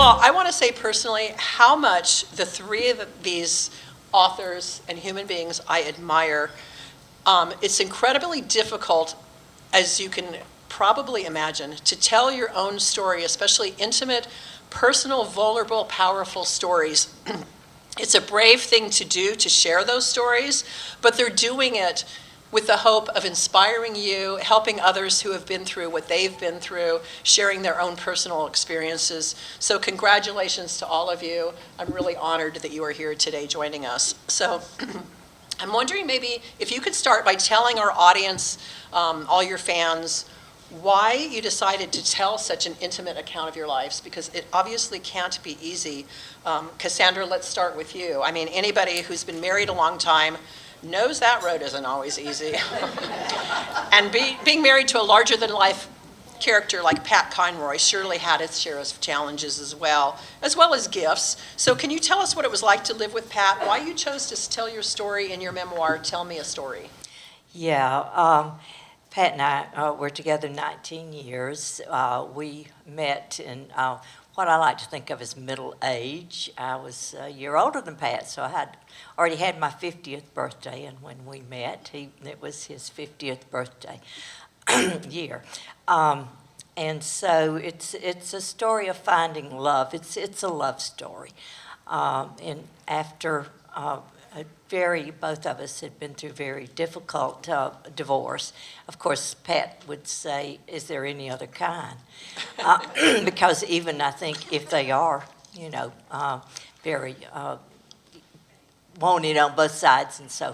Well, I want to say personally how much the three of these authors and human beings I admire. It's incredibly difficult, as you can probably imagine, to tell your own story, especially intimate, personal, vulnerable, powerful stories. It's a brave thing to do, to share those stories, but they're doing it with the hope of inspiring you, helping others who have been through what they've been through, sharing their own personal experiences. So congratulations to all of you. I'm really honored that you are here today joining us. So I'm wondering maybe if you could start by telling our audience, all your fans, why you decided to tell such an intimate account of your lives, because it obviously can't be easy. Cassandra, let's start with you. I mean, anybody who's been married a long time knows that road isn't always easy. And being married to a larger-than-life character like Pat Conroy surely had its share of challenges as well as gifts. So can you tell us what it was like to live with Pat, why you chose to tell your story in your memoir, Tell Me a Story? Yeah, Pat and I were together 19 years. We met in what I like to think of as middle age. I was a year older than Pat, so I had already had my 50th birthday, and when we met, it was his 50th birthday year. And so it's a story of finding love. It's a love story. And after both of us had been through very difficult divorce. Of course, Pat would say, "Is there any other kind?" Because even I think if they are, very wanted on both sides and so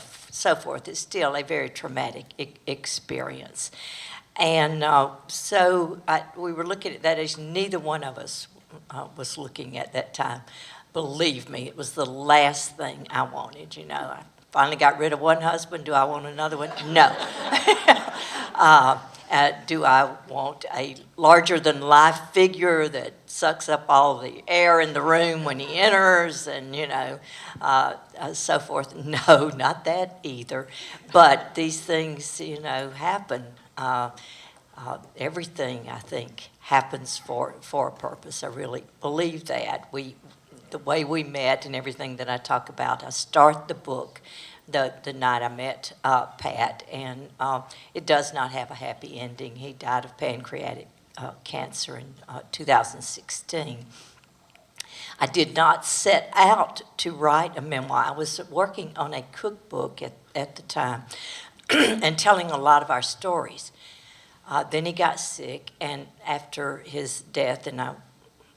forth, it's still a very traumatic experience. And we were looking at that as neither one of us was looking at that time. Believe me, it was the last thing I wanted. I finally got rid of one husband. Do I want another one? No. Do I want a larger-than-life figure that sucks up all the air in the room when he enters and, so forth? No, not that either. But these things, happen. Everything, I think, happens for a purpose. I really believe that. The way we met and everything that I talk about, I start the book the night I met Pat, and it does not have a happy ending. He died of pancreatic cancer in 2016. I did not set out to write a memoir. I was working on a cookbook at the time and telling a lot of our stories. Then he got sick, and after his death, and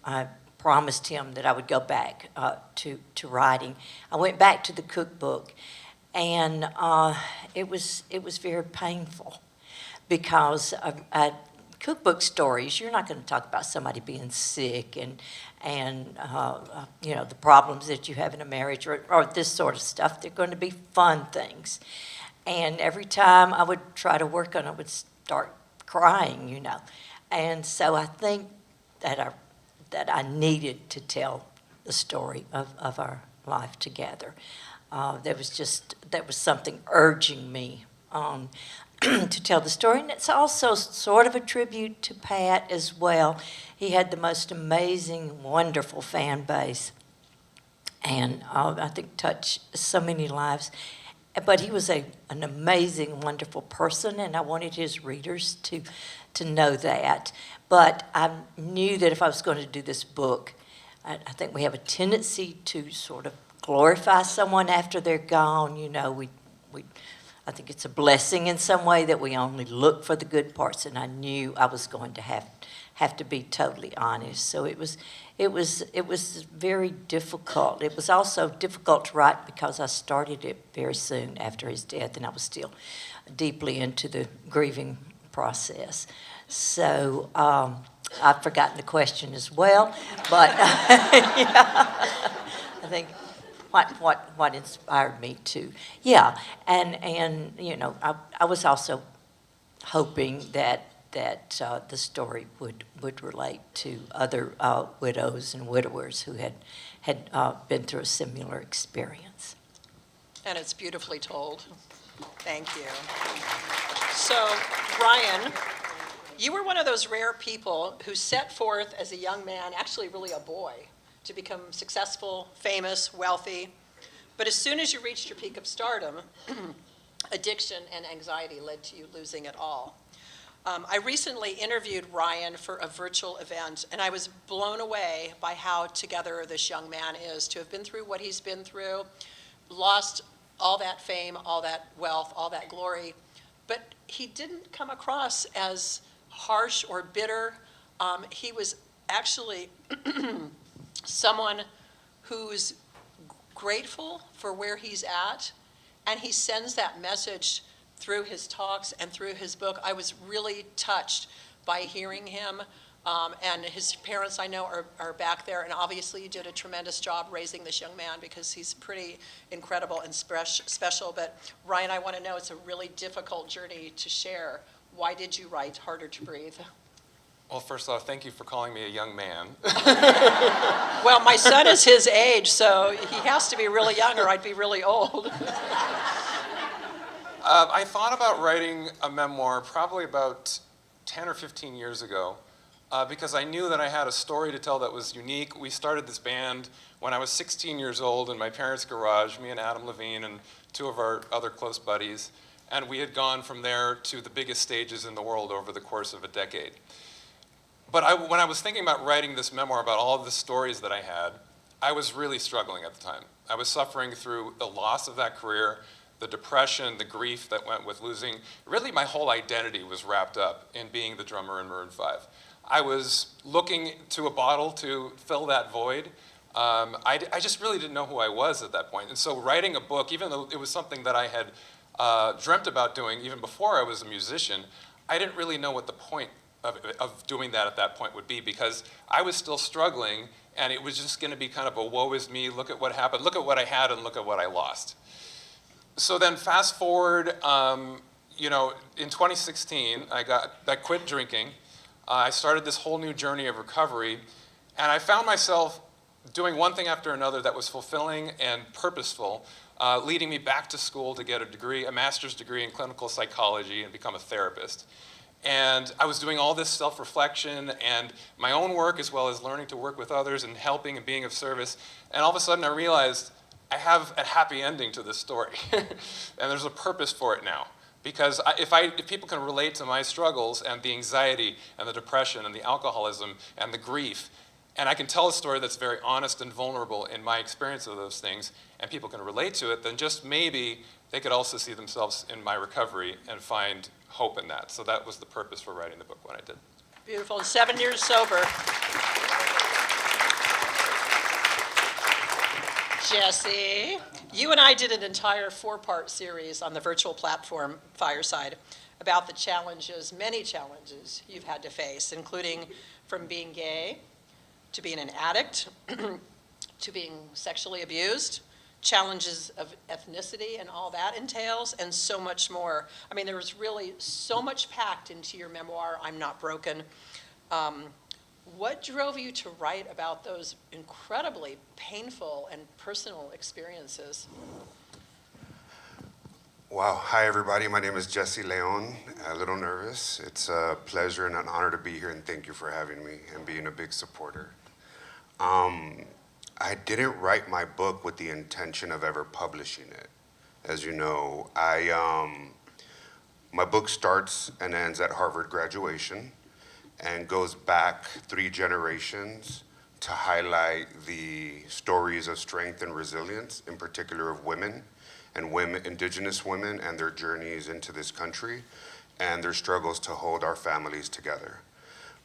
I promised him that I would go back to writing. I went back to the cookbook, and it was very painful because cookbook stories, you're not going to talk about somebody being sick and the problems that you have in a marriage or this sort of stuff. They're going to be fun things. And every time I would try to work on it, I would start crying, And so I think that I needed to tell the story of our life together. There was something urging me to tell the story, and it's also sort of a tribute to Pat as well. He had the most amazing, wonderful fan base, and I think touched so many lives. But he was an amazing, wonderful person, and I wanted his readers to know that. But I knew that if I was going to do this book, I think we have a tendency to sort of glorify someone after they're gone. I think it's a blessing in some way that we only look for the good parts, and I knew I was going to have to be totally honest. So it was very difficult. It was also difficult to write because I started it very soon after his death, and I was still deeply into the grieving process. So I've forgotten the question as well, but I think what inspired me to, and I was also hoping that the story would relate to other widows and widowers who had been through a similar experience. And it's beautifully told. Thank you. So, Ryan, You were one of those rare people who set forth as a young man, actually really a boy, to become successful, famous, wealthy. But as soon as you reached your peak of stardom, addiction and anxiety led to you losing it all. I recently interviewed Ryan for a virtual event, and I was blown away by how together this young man is, to have been through what he's been through, lost all that fame, all that wealth, all that glory, but he didn't come across as harsh or bitter. He was actually someone who's grateful for where he's at, and he sends that message through his talks and through his book. I was really touched by hearing him, and his parents, I know, are back there, and obviously you did a tremendous job raising this young man because he's pretty incredible and special. But Ryan, I want to know, it's a really difficult journey to share. Why did you write Harder to Breathe? Well, first off, thank you for calling me a young man. Well, my son is his age, so he has to be really young or I'd be really old. I thought about writing a memoir probably about 10 or 15 years ago because I knew that I had a story to tell that was unique. We started this band when I was 16 years old in my parents' garage, me and Adam Levine and two of our other close buddies, and we had gone from there to the biggest stages in the world over the course of a decade. But when I was thinking about writing this memoir about all of the stories that I had, I was really struggling at the time. I was suffering through the loss of that career, the depression, the grief that went with losing. Really, my whole identity was wrapped up in being the drummer in Maroon 5. I was looking to a bottle to fill that void. I just really didn't know who I was at that point. And so writing a book, even though it was something that I had dreamt about doing even before I was a musician, I didn't really know what the point of doing that at that point would be, because I was still struggling, and it was just going to be kind of a woe is me, look at what happened, look at what I had and look at what I lost. So then fast forward, in 2016, I quit drinking. I started this whole new journey of recovery, and I found myself doing one thing after another that was fulfilling and purposeful, leading me back to school to get a degree, a master's degree in clinical psychology, and become a therapist. And I was doing all this self-reflection and my own work, as well as learning to work with others and helping and being of service. And all of a sudden I realized I have a happy ending to this story. And there's a purpose for it now. Because if people can relate to my struggles and the anxiety and the depression and the alcoholism and the grief, and I can tell a story that's very honest and vulnerable in my experience of those things, and people can relate to it, then just maybe they could also see themselves in my recovery and find hope in that. So that was the purpose for writing the book when I did. Beautiful. 7 years sober. Jesse, you and I did an entire 4-part series on the virtual platform Fireside about the challenges, many challenges you've had to face, including from being gay to being an addict to being sexually abused, challenges of ethnicity and all that entails, and so much more. I mean, there was really so much packed into your memoir, I'm Not Broken. What drove you to write about those incredibly painful and personal experiences? Wow. Hi, everybody. My name is Jesse Leon. A little nervous. It's a pleasure and an honor to be here, and thank you for having me and being a big supporter. I didn't write my book with the intention of ever publishing it. As you know, my book starts and ends at Harvard graduation and goes back 3 generations to highlight the stories of strength and resilience, in particular of women, indigenous women, and their journeys into this country and their struggles to hold our families together.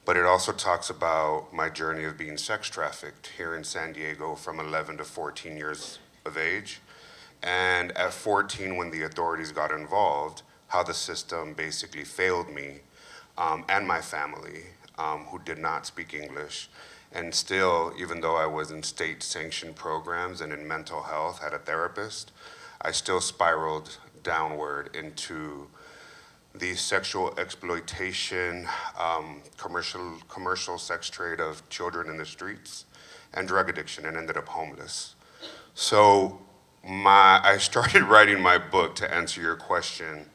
But it also talks about my journey of being sex trafficked here in San Diego from 11 to 14 years of age. And at 14, when the authorities got involved, how the system basically failed me and my family, who did not speak English. And still, even though I was in state-sanctioned programs and in mental health, had a therapist, I still spiraled downward into the sexual exploitation, commercial sex trade of children in the streets, and drug addiction, and ended up homeless. So I started writing my book to answer your question.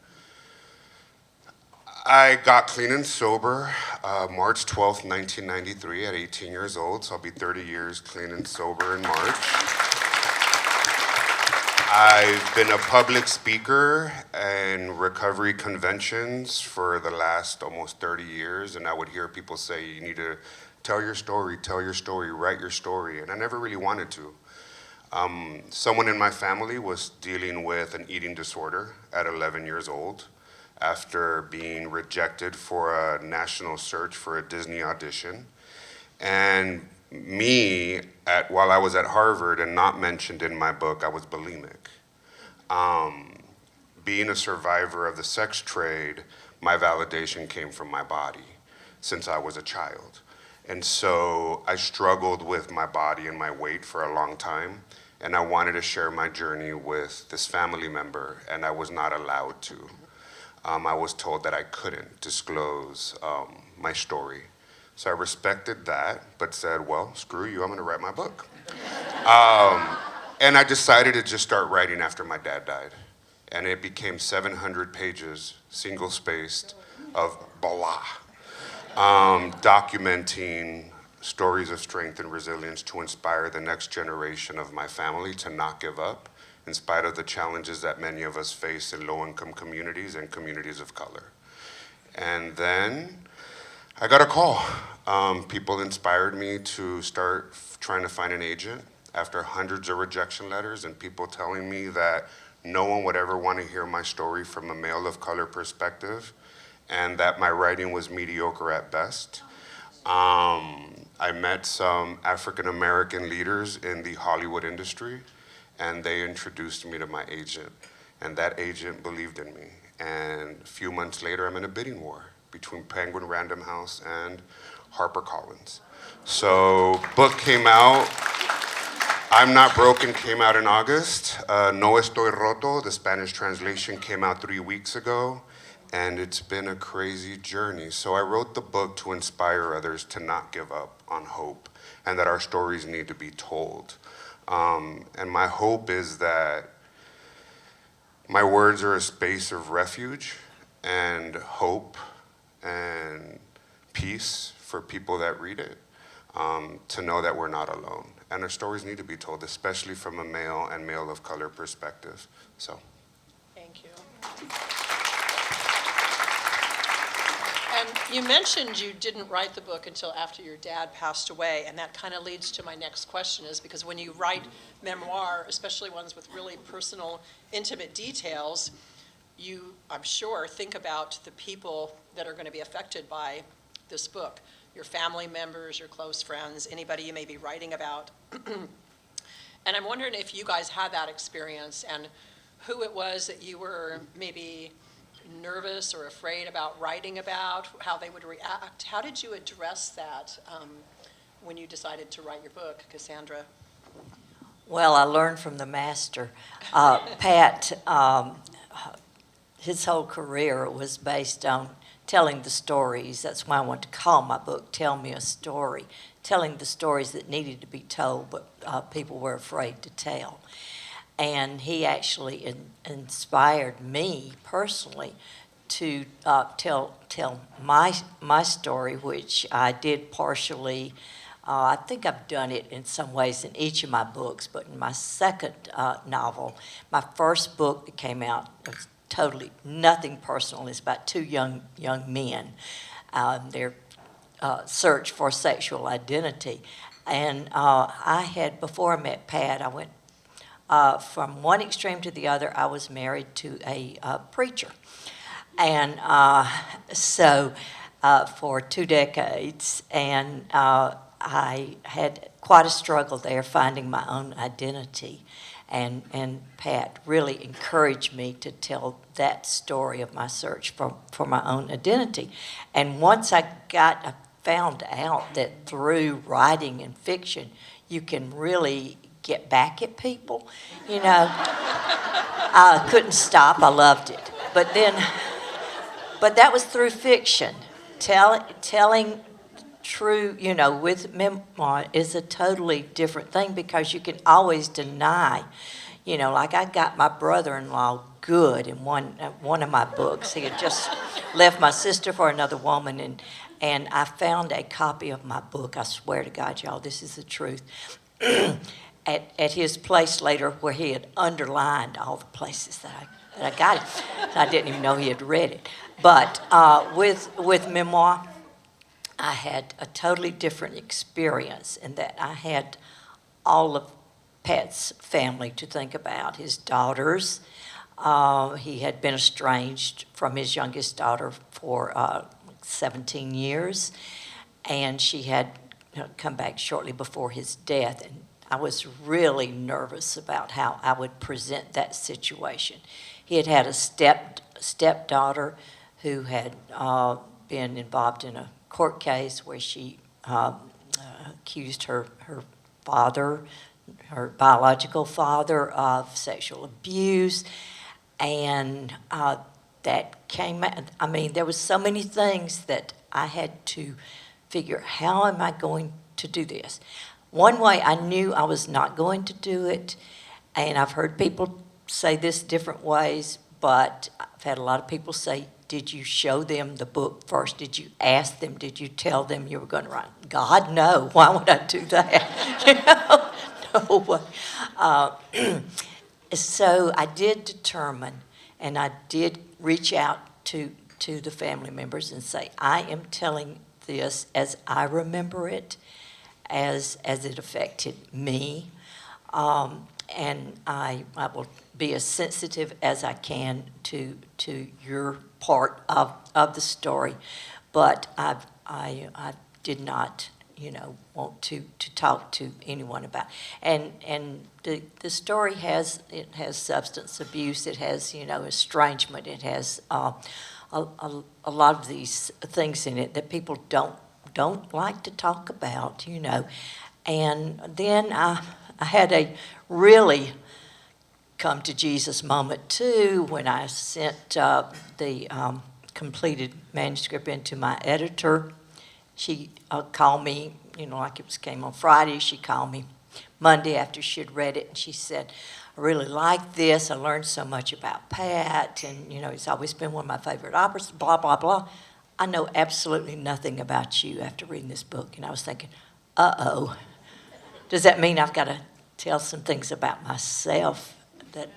I got clean and sober March 12th, 1993 at 18 years old, so I'll be 30 years clean and sober in March. I've been a public speaker in recovery conventions for the last almost 30 years, and I would hear people say, you need to tell your story, write your story, and I never really wanted to. Someone in my family was dealing with an eating disorder at 11 years old after being rejected for a national search for a Disney audition. And me, while I was at Harvard and not mentioned in my book, I was bulimic. Being a survivor of the sex trade, my validation came from my body since I was a child. And so I struggled with my body and my weight for a long time, and I wanted to share my journey with this family member, and I was not allowed to. I was told that I couldn't disclose my story. So I respected that, but said, well, screw you, I'm gonna write my book. And I decided to just start writing after my dad died. And it became 700 pages, single-spaced, of blah, documenting stories of strength and resilience to inspire the next generation of my family to not give up, in spite of the challenges that many of us face in low-income communities and communities of color. And then I got a call. People inspired me to start trying to find an agent after hundreds of rejection letters and people telling me that no one would ever want to hear my story from a male of color perspective and that my writing was mediocre at best. I met some African American leaders in the Hollywood industry, and they introduced me to my agent, and that agent believed in me. And a few months later, I'm in a bidding war between Penguin Random House and HarperCollins. So book came out. I'm Not Broken came out in August. No Estoy Roto, the Spanish translation, came out 3 weeks ago, and it's been a crazy journey. So I wrote the book to inspire others to not give up on hope, and that our stories need to be told. And my hope is that my words are a space of refuge and hope and peace for people that read it, to know that we're not alone. And our stories need to be told, especially from a male and male of color perspective. So. Thank you. And you mentioned you didn't write the book until after your dad passed away, and that kind of leads to my next question, is because when you write memoir, especially ones with really personal, intimate details, you, I'm sure, think about the people that are going to be affected by this book, your family members, your close friends, anybody you may be writing about. And I'm wondering if you guys had that experience and who it was that you were maybe nervous or afraid about writing about, how they would react. How did you address that when you decided to write your book, Cassandra? Well, I learned from the master. Pat, his whole career was based on telling the stories. That's why I want to call my book Tell Me a Story, telling the stories that needed to be told, but people were afraid to tell. And he actually inspired me personally to tell my story, which I did partially. I think I've done it in some ways in each of my books, but in my second novel, my first book that came out was totally nothing personal. It's about two young men, their search for sexual identity. And I had, before I met Pat, I went from one extreme to the other. I was married to a preacher. And so for 2 decades, and I had quite a struggle there finding my own identity. And Pat really encouraged me to tell that story of my search for my own identity. And once I found out that through writing and fiction, you can really get back at people, you know. I couldn't stop, I loved it. But that was through fiction. Telling true, you know, with memoir is a totally different thing because you can always deny. You know, like I got my brother-in-law good in one of my books. He had just left my sister for another woman, and I found a copy of my book. I swear to God, y'all, this is the truth. At his place later, where he had underlined all the places that I got it. I didn't even know he had read it. But with memoir, I had a totally different experience in that I had all of Pat's family to think about. His daughters, he had been estranged from his youngest daughter for 17 years, and she had come back shortly before his death. And I was really nervous about how I would present that situation. He had had a stepdaughter who had been involved in a court case where she accused her father, her biological father, of sexual abuse, and that came out. I mean, there was so many things that I had to figure, how am I going to do this? One way I knew I was not going to do it, and I've heard people say this different ways, but I've had a lot of people say, did you show them the book first? Did you ask them? Did you tell them you were going to write? God, no. Why would I do that? No way. So I did determine, and I did reach out to the family members and say, I am telling this as I remember it, as it affected me, and I will be as sensitive as I can to your part of the story, but I did not, want to talk to anyone about. And the story has substance abuse, it has estrangement, it has a lot of these things in it that people don't like to talk about, And then I had a really come to Jesus moment too when I sent the completed manuscript into my editor. She called me, like it came on Friday. She called me Monday after she had read it, and she said, I really like this. I learned so much about Pat, and it's always been one of my favorite operas, blah, blah, blah. I know absolutely nothing about you after reading this book. And I was thinking, uh-oh, does that mean I've got to tell some things about myself that,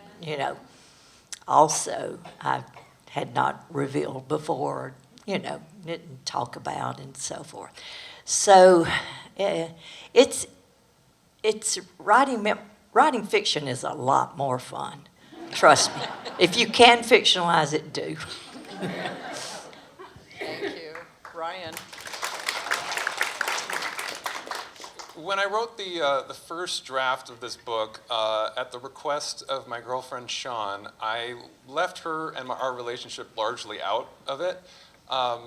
also I had not revealed before, didn't talk about and so forth. So it's writing fiction is a lot more fun. Trust me. If you can fictionalize it, do. Thank you. Ryan? When I wrote the first draft of this book, at the request of my girlfriend Sean, I left her and our relationship largely out of it.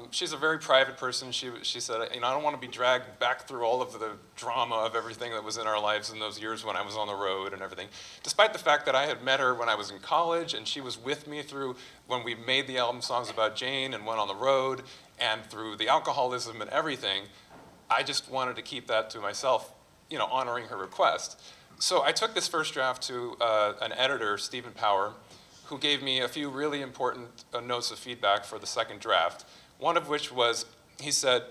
She's a very private person. She said, I don't want to be dragged back through all of the drama of everything that was in our lives in those years when I was on the road and everything. Despite the fact that I had met her when I was in college, and she was with me through when we made the album Songs About Jane and went on the road, and through the alcoholism and everything, I just wanted to keep that to myself, honoring her request. So I took this first draft to an editor, Stephen Power, who gave me a few really important notes of feedback for the second draft. One of which was, he said,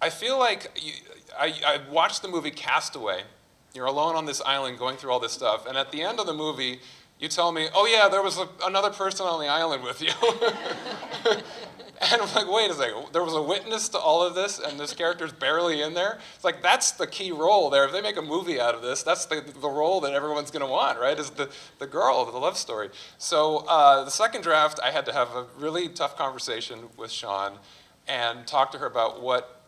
I feel like I watched the movie Castaway. You're alone on this island going through all this stuff, and at the end of the movie, you tell me, oh yeah, there was another person on the island with you. And I'm like, wait a second, there was a witness to all of this, and this character's barely in there? It's like, that's the key role there. If they make a movie out of this, that's the role that everyone's going to want, right, is the girl, the love story. So the second draft, I had to have a really tough conversation with Sean and talk to her about what,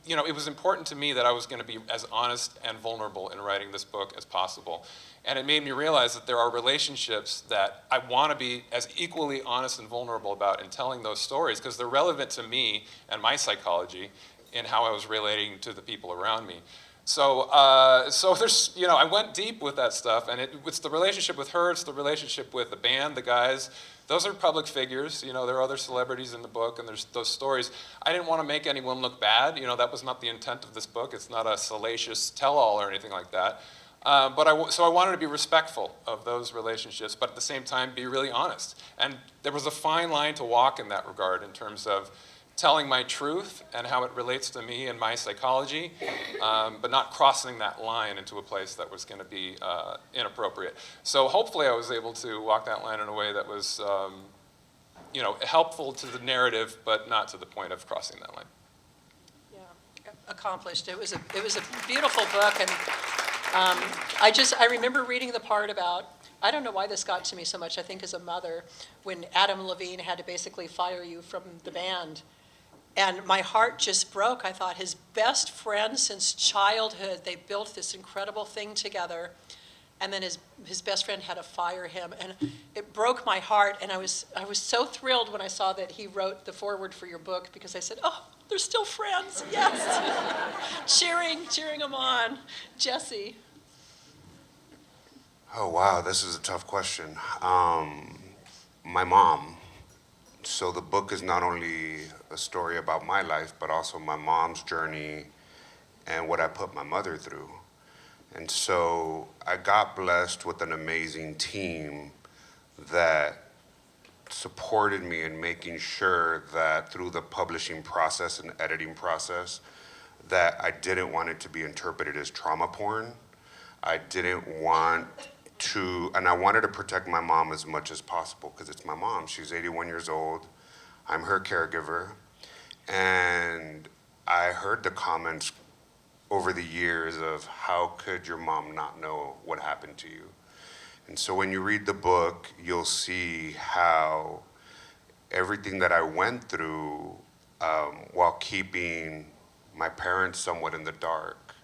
it was important to me that I was going to be as honest and vulnerable in writing this book as possible. And it made me realize that there are relationships that I want to be as equally honest and vulnerable about in telling those stories, because they're relevant to me and my psychology in how I was relating to the people around me. So there's, I went deep with that stuff, and it's the relationship with her, it's the relationship with the band, the guys. Those are public figures, there are other celebrities in the book, and there's those stories. I didn't want to make anyone look bad, that was not the intent of this book. It's not a salacious tell-all or anything like that. So I wanted to be respectful of those relationships, but at the same time be really honest. And there was a fine line to walk in that regard in terms of telling my truth and how it relates to me and my psychology, but not crossing that line into a place that was going to be inappropriate. So hopefully I was able to walk that line in a way that was helpful to the narrative, but not to the point of crossing that line. Yeah, accomplished. It was a beautiful book, and I remember reading the part about, I don't know why this got to me so much, I think as a mother, when Adam Levine had to basically fire you from the band. And my heart just broke. I thought his best friend since childhood, they built this incredible thing together, and then his best friend had to fire him. And it broke my heart, and I was so thrilled when I saw that he wrote the foreword for your book, because I said, oh, they're still friends, yes. cheering them on. Jesse. Oh, wow, this is a tough question. My mom. So the book is not only a story about my life, but also my mom's journey and what I put my mother through. And so I got blessed with an amazing team that supported me in making sure that through the publishing process and editing process, that I didn't want it to be interpreted as trauma porn. I didn't want to, and I wanted to protect my mom as much as possible, because it's my mom. She's 81 years old. I'm her caregiver. And I heard the comments over the years of, how could your mom not know what happened to you? And so when you read the book, you'll see how everything that I went through while keeping my parents somewhat in the dark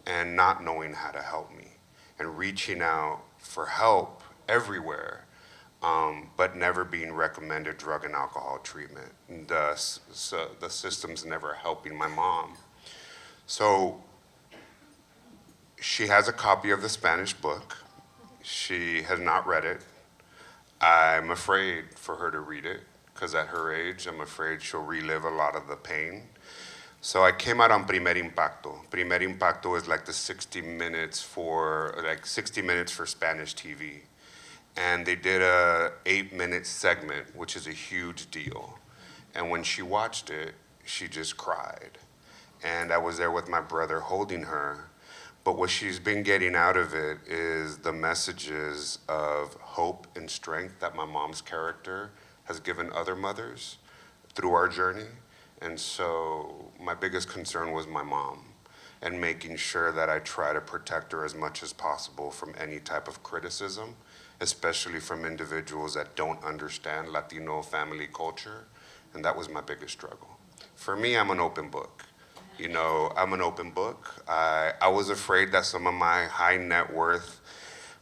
and not knowing how to help me and reaching out for help everywhere, but never being recommended drug and alcohol treatment. And the system's never helping my mom. So she has a copy of the Spanish book. She has not read it. I'm afraid for her to read it, because at her age, I'm afraid she'll relive a lot of the pain. So I came out on Primer Impacto. Primer Impacto is like the 60 minutes for Spanish TV. And they did a 8-minute segment, which is a huge deal. And when she watched it, she just cried. And I was there with my brother holding her. But what she's been getting out of it is the messages of hope and strength that my mom's character has given other mothers through our journey. And so my biggest concern was my mom, and making sure that I try to protect her as much as possible from any type of criticism, especially from individuals that don't understand Latino family culture. And that was my biggest struggle. For me, I'm an open book. I'm an open book. I was afraid that some of my high net worth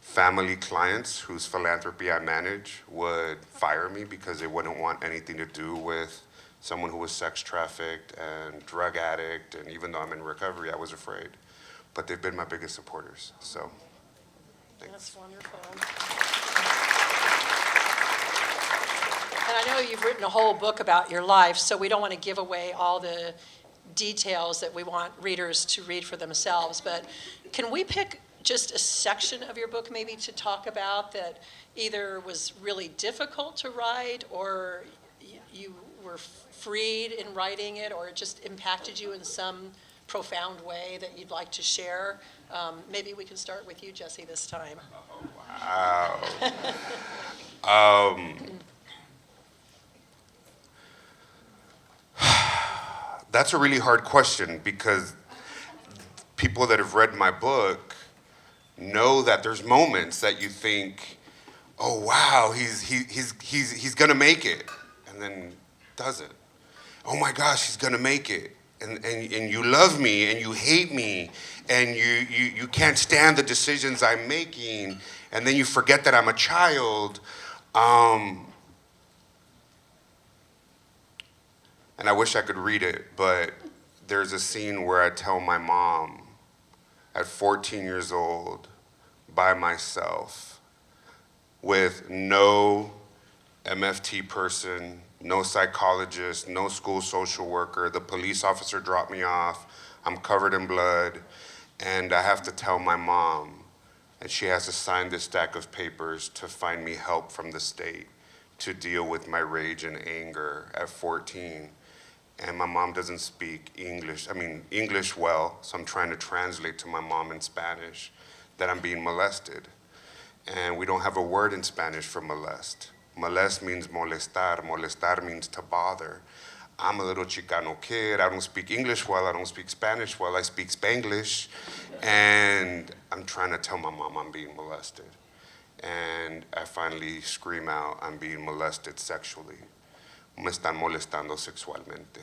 family clients whose philanthropy I manage would fire me because they wouldn't want anything to do with someone who was sex trafficked and drug addict. And even though I'm in recovery, I was afraid. But they've been my biggest supporters, so thanks. That's wonderful. And I know you've written a whole book about your life, so we don't want to give away all the details that we want readers to read for themselves, but can we pick just a section of your book maybe to talk about that either was really difficult to write, or you were freed in writing it, or it just impacted you in some profound way that you'd like to share? Maybe we can start with you, Jesse, this time. Wow. That's a really hard question, because people that have read my book know that there's moments that you think, oh wow, he's gonna make it, and then doesn't. Oh my gosh, he's gonna make it, and you love me and you hate me, and you can't stand the decisions I'm making, and then you forget that I'm a child. And I wish I could read it, but there's a scene where I tell my mom at 14 years old, by myself, with no MFT person, no psychologist, no school social worker, the police officer dropped me off, I'm covered in blood, and I have to tell my mom and she has to sign this stack of papers to find me help from the state to deal with my rage and anger at 14. And my mom doesn't speak English well, so I'm trying to translate to my mom in Spanish that I'm being molested. And we don't have a word in Spanish for molest. Molest means molestar. Molestar means to bother. I'm a little Chicano kid. I don't speak English well. I don't speak Spanish well. I speak Spanglish. And I'm trying to tell my mom I'm being molested. And I finally scream out, I'm being molested sexually. Me están molestando sexualmente.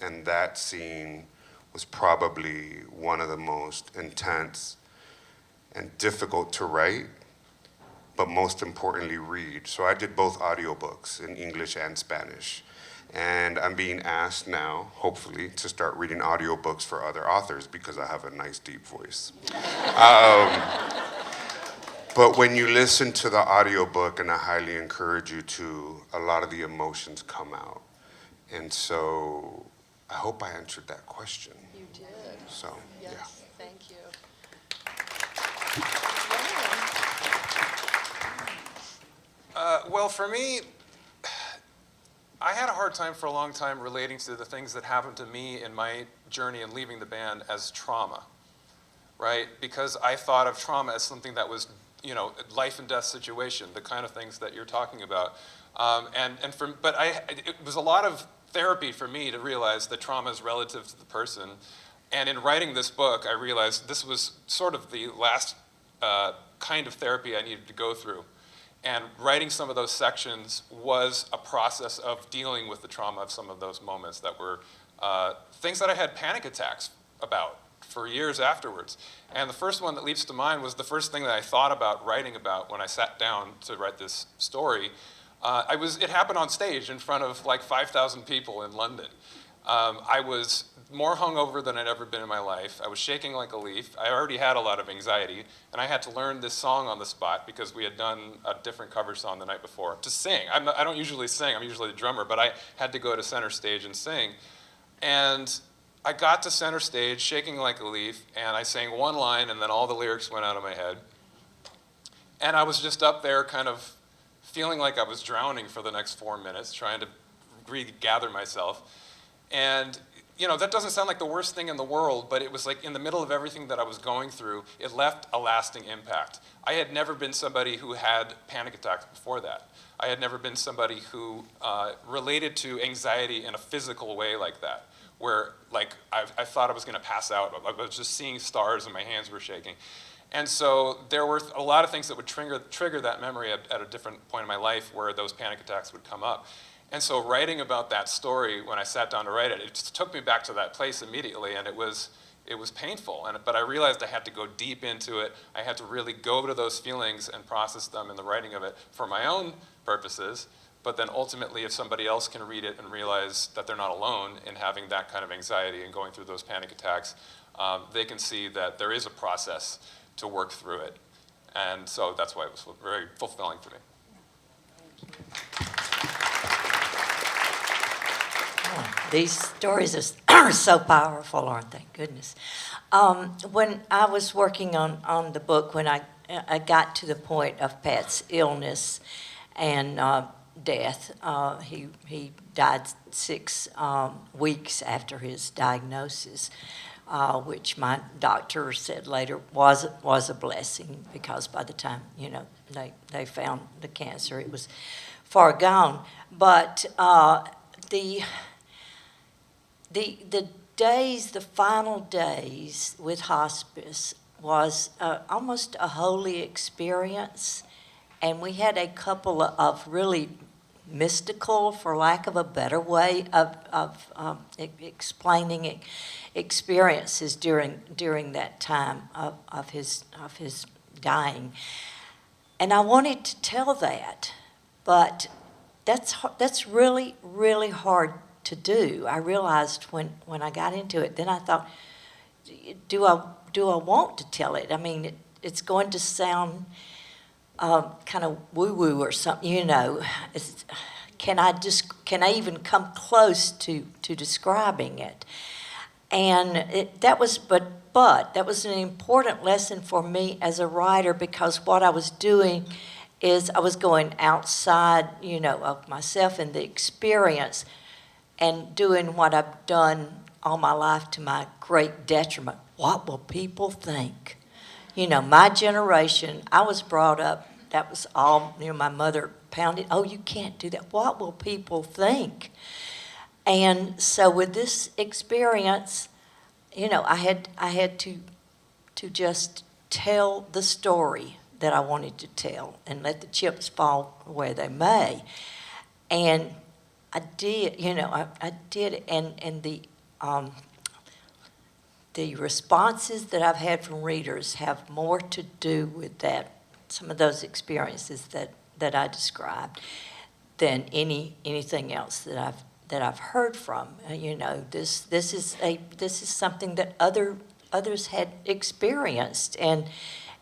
And that scene was probably one of the most intense and difficult to write, but most importantly, read. So I did both audiobooks in English and Spanish. And I'm being asked now, hopefully, to start reading audiobooks for other authors because I have a nice deep voice. But when you listen to the audiobook, and I highly encourage you to, a lot of the emotions come out. And so I hope I answered that question. You did. So, Yes, yeah. thank you. Well, for me, I had a hard time for a long time relating to the things that happened to me in my journey in leaving the band as trauma, right? Because I thought of trauma as something that was, life and death situation, the kind of things that you're talking about. It was a lot of therapy for me to realize that trauma is relative to the person. And in writing this book, I realized this was sort of the last kind of therapy I needed to go through. And writing some of those sections was a process of dealing with the trauma of some of those moments that were things that I had panic attacks about for years afterwards. And the first one that leaps to mind was the first thing that I thought about writing about when I sat down to write this story. It happened on stage in front of like 5,000 people in London. I was more hungover than I'd ever been in my life. I was shaking like a leaf. I already had a lot of anxiety, and I had to learn this song on the spot because we had done a different cover song the night before to sing. I don't usually sing. I'm usually the drummer, but I had to go to center stage and sing. And I got to center stage shaking like a leaf, and I sang one line, and then all the lyrics went out of my head. And I was just up there kind of feeling like I was drowning for the next 4 minutes, trying to regather myself. And that doesn't sound like the worst thing in the world, but it was like in the middle of everything that I was going through, it left a lasting impact. I had never been somebody who had panic attacks before that. I had never been somebody who related to anxiety in a physical way like that, where like I thought I was going to pass out. I was just seeing stars and my hands were shaking. And so there were a lot of things that would trigger that memory at a different point in my life where those panic attacks would come up. And so writing about that story, when I sat down to write it, it just took me back to that place immediately, and it was painful. But I realized I had to go deep into it. I had to really go to those feelings and process them in the writing of it for my own purposes. But then ultimately, if somebody else can read it and realize that they're not alone in having that kind of anxiety and going through those panic attacks, they can see that there is a process to work through it. And so that's why it was very fulfilling for me. These stories are so powerful, aren't they? Goodness. When I was working on the book, when I got to the point of Pat's illness and death, he died 6 weeks after his diagnosis, which my doctor said later was a blessing, because by the time they found the cancer, it was far gone. But the days, the final days with hospice was almost a holy experience, and we had a couple of really mystical, for lack of a better way of explaining experiences during that time of his dying. And I wanted to tell that, but that's really, really hard to do. I realized when I got into it, then I thought, do I want to tell it? I mean, it's going to sound kind of woo-woo or something, Can I even come close to describing it? And that was an important lesson for me as a writer, because what I was doing is I was going outside, of myself and the experience, and doing what I've done all my life to my great detriment. What will people think? My generation, I was brought up, that was all, my mother pounded, oh, you can't do that. What will people think? And so with this experience, I had to just tell the story that I wanted to tell and let the chips fall where they may. And I did, I did, and the responses that I've had from readers have more to do with that, some of those experiences that I described, than anything else that I've heard from. This is something that others had experienced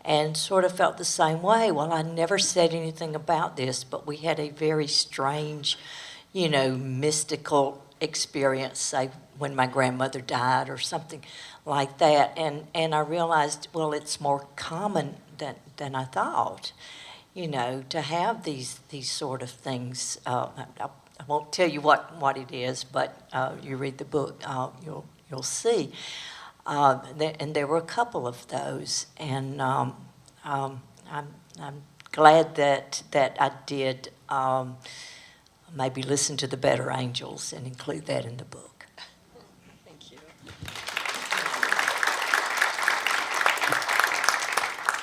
and sort of felt the same way. Well, I never said anything about this, but we had a very strange, mystical experience, say when my grandmother died or something like that. And I realized, well, it's more common than I thought, to have these sort of things. I won't tell you what it is, but you read the book, you'll see. And there were a couple of those, and I'm glad that I did maybe listen to the better angels and include that in the book. Thank you.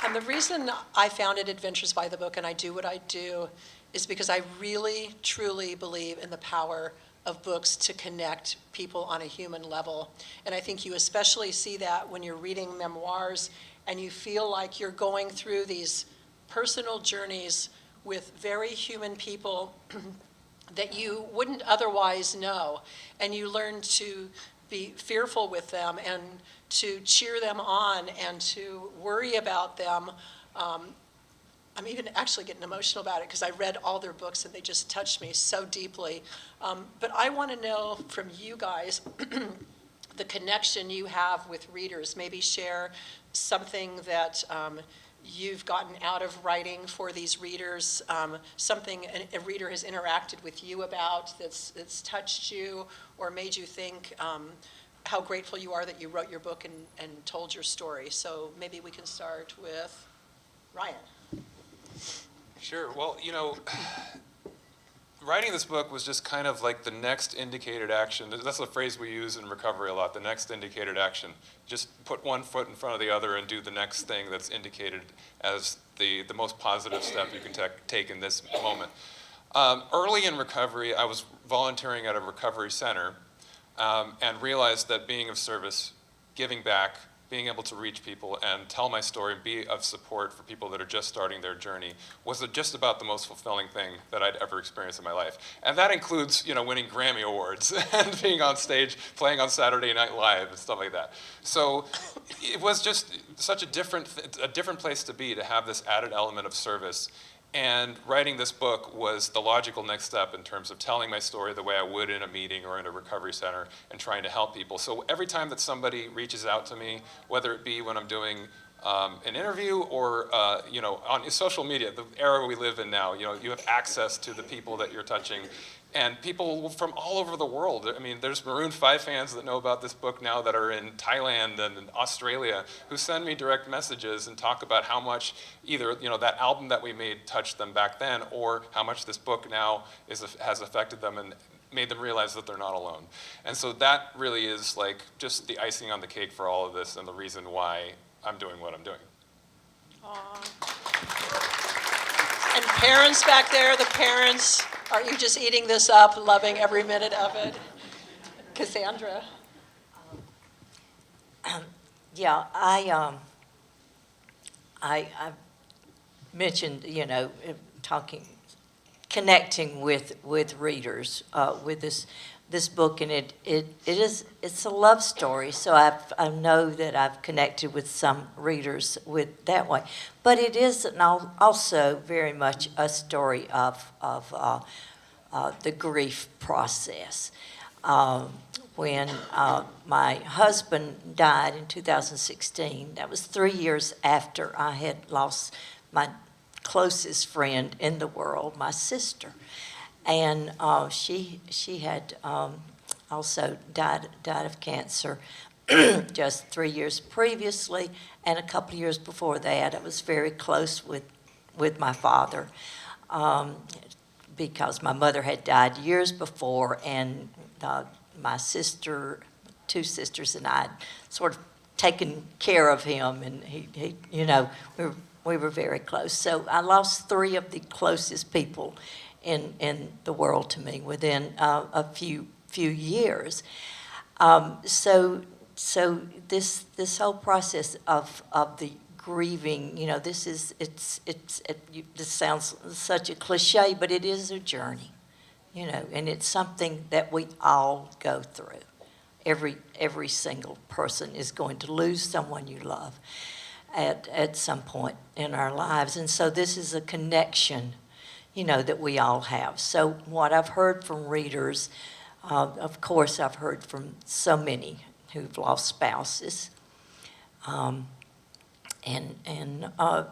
And the reason I founded Adventures by the Book, and I do what I do, is because I really, truly believe in the power of books to connect people on a human level. And I think you especially see that when you're reading memoirs and you feel like you're going through these personal journeys with very human people that you wouldn't otherwise know. And you learn to be fearful with them and to cheer them on and to worry about them. I'm even actually getting emotional about it because I read all their books and they just touched me so deeply. But I want to know from you guys the connection you have with readers. Maybe share something that you've gotten out of writing for these readers, something a reader has interacted with you about that's touched you or made you think how grateful you are that you wrote your book and told your story. So maybe we can start with Ryan. Sure. Well, writing this book was just kind of like the next indicated action. That's a phrase we use in recovery a lot, the next indicated action. Just put one foot in front of the other and do the next thing that's indicated as the most positive step you can take in this moment. Early in recovery, I was volunteering at a recovery center and realized that being of service, giving back, being able to reach people and tell my story and be of support for people that are just starting their journey was just about the most fulfilling thing that I'd ever experienced in my life. And that includes, winning Grammy Awards and being on stage, playing on Saturday Night Live and stuff like that. So it was just such a different place to be, to have this added element of service. And writing this book was the logical next step in terms of telling my story the way I would in a meeting or in a recovery center and trying to help people. So every time that somebody reaches out to me, whether it be when I'm doing an interview or on social media, the era we live in now, you have access to the people that you're touching. And people from all over the world. I mean, there's Maroon 5 fans that know about this book now that are in Thailand and in Australia who send me direct messages and talk about how much either that album that we made touched them back then, or how much this book now has affected them and made them realize that they're not alone. And so that really is like just the icing on the cake for all of this and the reason why I'm doing what I'm doing. Aww. And parents back there, the parents, are you just eating this up, loving every minute of it? Cassandra? Yeah, I mentioned, connecting with readers with this book, and it's a love story. So I know that I've connected with some readers with that way, but it is also very much a story of the grief process, when my husband died in 2016. That was 3 years after I had lost my closest friend in the world, my sister. And she had also died of cancer just 3 years previously, and a couple of years before that. I was very close with my father because my mother had died years before, and my sister, two sisters, and I had sort of taken care of him, and he we were very close. So I lost three of the closest people in the world to me within a few years. So this whole process of the grieving, this sounds such a cliche, but it is a journey, and it's something that we all go through. Every single person is going to lose someone you love at some point in our lives, and so this is a connection, that we all have. So what I've heard from readers, of course, I've heard from so many who've lost spouses, and I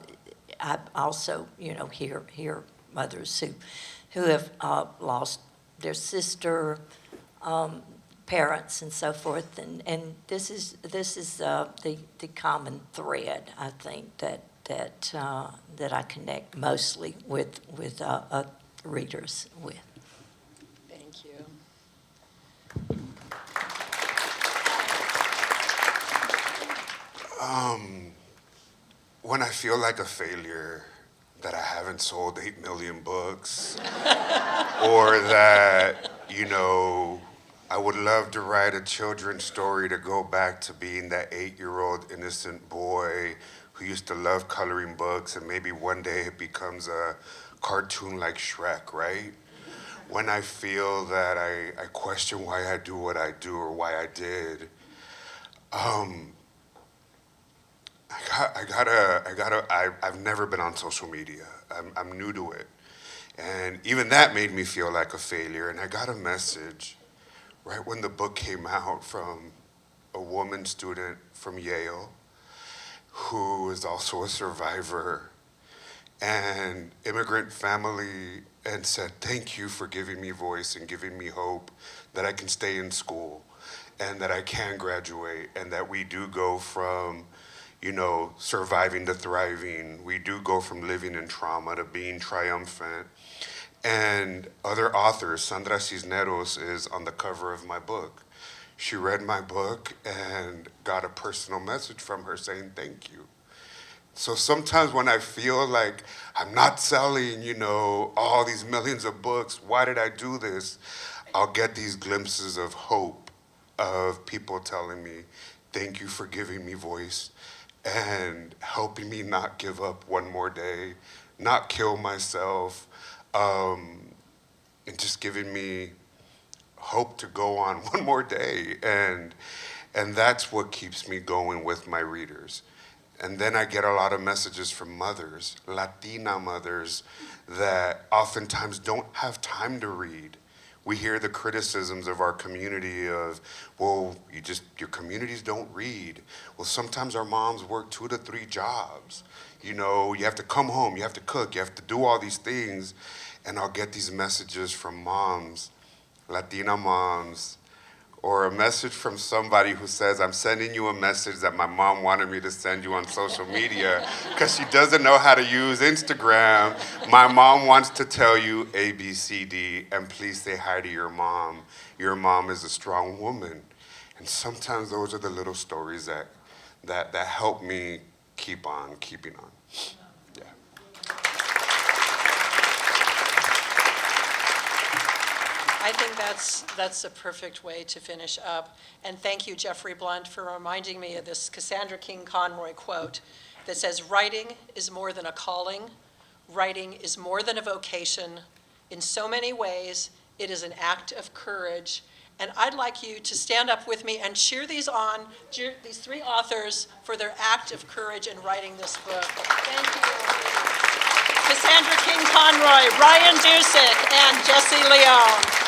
also, hear mothers who have lost their sister, parents, and so forth, and this is the common thread, I think, that I connect mostly with readers with. Thank you. When I feel like a failure, that I haven't sold 8 million books, or that, I would love to write a children's story to go back to being that 8-year-old innocent boy who used to love coloring books, and maybe one day it becomes a cartoon like Shrek, right? When I feel that I question why I do what I do or why I did, I've never been on social media. I'm new to it. And even that made me feel like a failure. And I got a message right when the book came out from a woman student from Yale who is also a survivor and immigrant family, and said, thank you for giving me voice and giving me hope that I can stay in school and that I can graduate, and that we do go from surviving to thriving. We do go from living in trauma to being triumphant. And other authors, Sandra Cisneros is on the cover of my book. She read my book and got a personal message from her saying thank you. So sometimes when I feel like I'm not selling, all these millions of books, why did I do this? I'll get these glimpses of hope, of people telling me, thank you for giving me voice and helping me not give up one more day, not kill myself, and just giving me hope to go on one more day. And that's what keeps me going with my readers. And then I get a lot of messages from mothers, Latina mothers, that oftentimes don't have time to read. We hear the criticisms of our community of, well, your communities don't read. Well, sometimes our moms work 2 to 3 jobs. You have to come home, you have to cook, you have to do all these things. And I'll get these messages from moms, Latina moms, or a message from somebody who says, I'm sending you a message that my mom wanted me to send you on social media because she doesn't know how to use Instagram. My mom wants to tell you A, B, C, D, and please say hi to your mom. Your mom is a strong woman. And sometimes those are the little stories that help me keep on keeping on. Yeah. I think that's a perfect way to finish up. And thank you, Jeffrey Blunt, for reminding me of this Cassandra King Conroy quote that says, writing is more than a calling. Writing is more than a vocation. In so many ways, it is an act of courage. And I'd like you to stand up with me and cheer these 3 authors for their act of courage in writing this book. Thank you. Cassandra King Conroy, Ryan Dusick, and Jessie Leone.